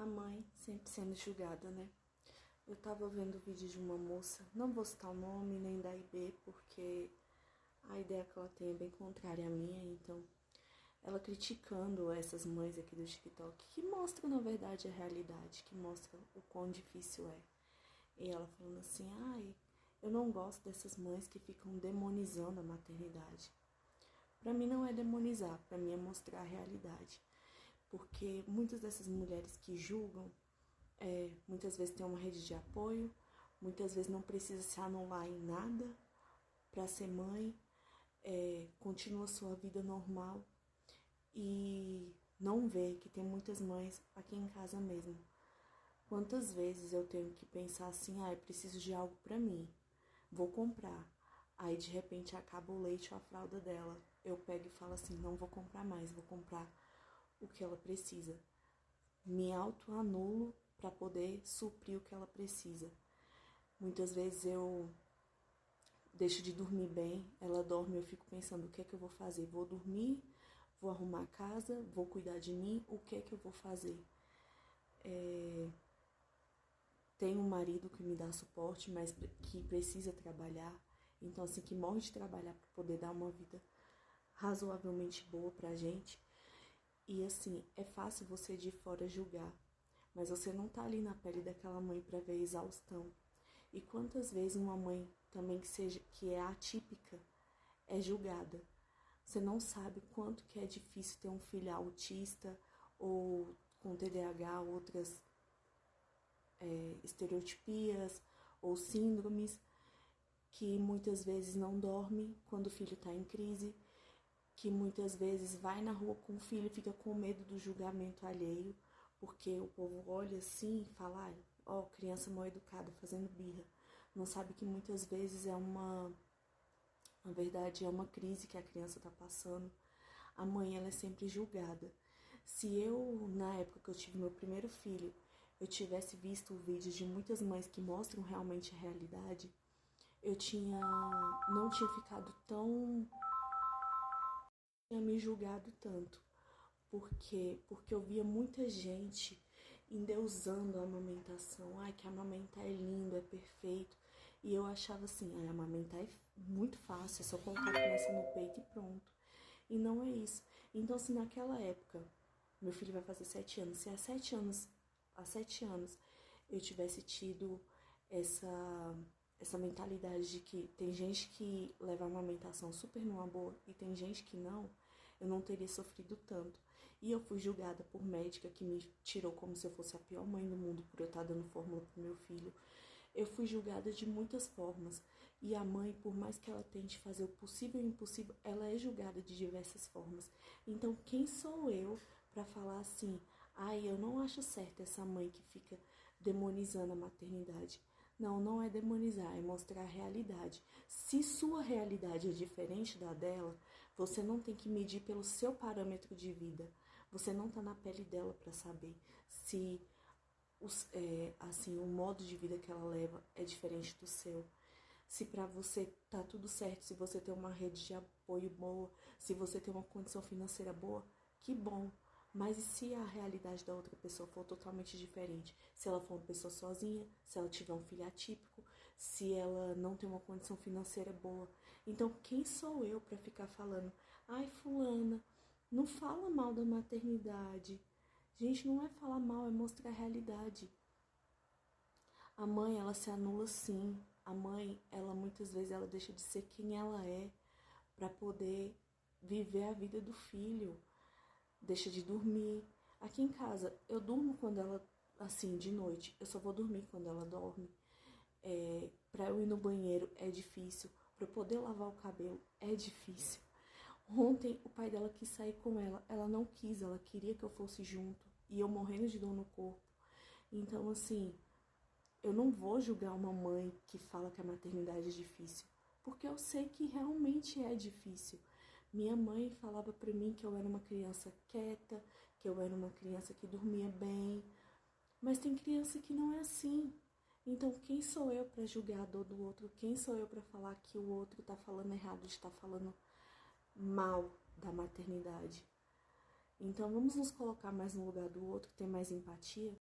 mãe sempre sendo julgada, né? Eu tava vendo o vídeo de uma moça, não vou citar o nome nem da IB, porque a ideia que ela tem é bem contrária à minha, então ela criticando essas mães aqui do TikTok, que mostram na verdade a realidade, que mostram o quão difícil é. E ela falando assim, eu não gosto dessas mães que ficam demonizando a maternidade. Pra mim não é demonizar, pra mim é mostrar a realidade. Porque muitas dessas mulheres que julgam, muitas vezes tem uma rede de apoio, muitas vezes não precisa se anular em nada para ser mãe, continua sua vida normal e não vê que tem muitas mães aqui em casa mesmo. Quantas vezes eu tenho que pensar assim, eu preciso de algo para mim, vou comprar. Aí de repente acaba o leite ou a fralda dela. Eu pego e falo assim, não vou comprar mais, vou comprar o que ela precisa. Me autoanulo para poder suprir o que ela precisa. Muitas vezes eu deixo de dormir bem, ela dorme, eu fico pensando, o que é que eu vou fazer? Vou dormir, vou arrumar a casa, vou cuidar de mim, o que é que eu vou fazer? Tenho um marido que me dá suporte, mas que precisa trabalhar, então assim, que morre de trabalhar para poder dar uma vida razoavelmente boa pra gente. E assim, é fácil você de fora julgar, mas você não tá ali na pele daquela mãe para ver a exaustão. E quantas vezes uma mãe também que é atípica é julgada. Você não sabe quanto que é difícil ter um filho autista ou com TDAH, outras estereotipias ou síndromes, que muitas vezes não dorme quando o filho está em crise, que muitas vezes vai na rua com o filho e fica com medo do julgamento alheio, porque o povo olha assim e fala, criança mal educada fazendo birra. Não sabe que muitas vezes na verdade é uma crise que a criança está passando. A mãe, ela é sempre julgada. Se eu, na época que eu tive meu primeiro filho, eu tivesse visto vídeos de muitas mães que mostram realmente a realidade, eu não tinha ficado tinha me julgado tanto. Por quê? Porque eu via muita gente endeusando a amamentação. Que amamentar é lindo, é perfeito. E eu achava assim, amamentar é muito fácil, é só colocar a criança no peito e pronto. E não é isso. Então, se naquela época, meu filho vai fazer 7 anos, se há 7 anos eu tivesse tido essa mentalidade de que tem gente que leva a amamentação super numa boa e tem gente que não, eu não teria sofrido tanto. E eu fui julgada por médica que me tirou como se eu fosse a pior mãe do mundo por eu estar dando fórmula pro meu filho. Eu fui julgada de muitas formas. E a mãe, por mais que ela tente fazer o possível e o impossível, ela é julgada de diversas formas. Então, quem sou eu para falar assim, eu não acho certo essa mãe que fica demonizando a maternidade? Não, não é demonizar, é mostrar a realidade. Se sua realidade é diferente da dela, você não tem que medir pelo seu parâmetro de vida. Você não tá na pele dela para saber se o modo de vida que ela leva é diferente do seu. Se para você tá tudo certo, se você tem uma rede de apoio boa, se você tem uma condição financeira boa, que bom. Mas e se a realidade da outra pessoa for totalmente diferente? Se ela for uma pessoa sozinha, se ela tiver um filho atípico, se ela não tem uma condição financeira boa. Então, quem sou eu para ficar falando, fulana, não fala mal da maternidade. Gente, não é falar mal, é mostrar a realidade. A mãe, ela se anula sim. A mãe, ela muitas vezes ela deixa de ser quem ela é para poder viver a vida do filho. Deixa de dormir. Aqui em casa, eu durmo quando ela, assim, de noite. Eu só vou dormir quando ela dorme. Para eu ir no banheiro é difícil. Para eu poder lavar o cabelo é difícil. Ontem o pai dela quis sair com ela. Ela não quis, ela queria que eu fosse junto. E eu morrendo de dor no corpo. Então, assim, eu não vou julgar uma mãe que fala que a maternidade é difícil, porque eu sei que realmente é difícil. Minha mãe falava pra mim que eu era uma criança quieta, que eu era uma criança que dormia bem, mas tem criança que não é assim. Então, quem sou eu para julgar a dor do outro? Quem sou eu para falar que o outro tá falando errado, está falando mal da maternidade? Então, vamos nos colocar mais no lugar do outro, ter mais empatia?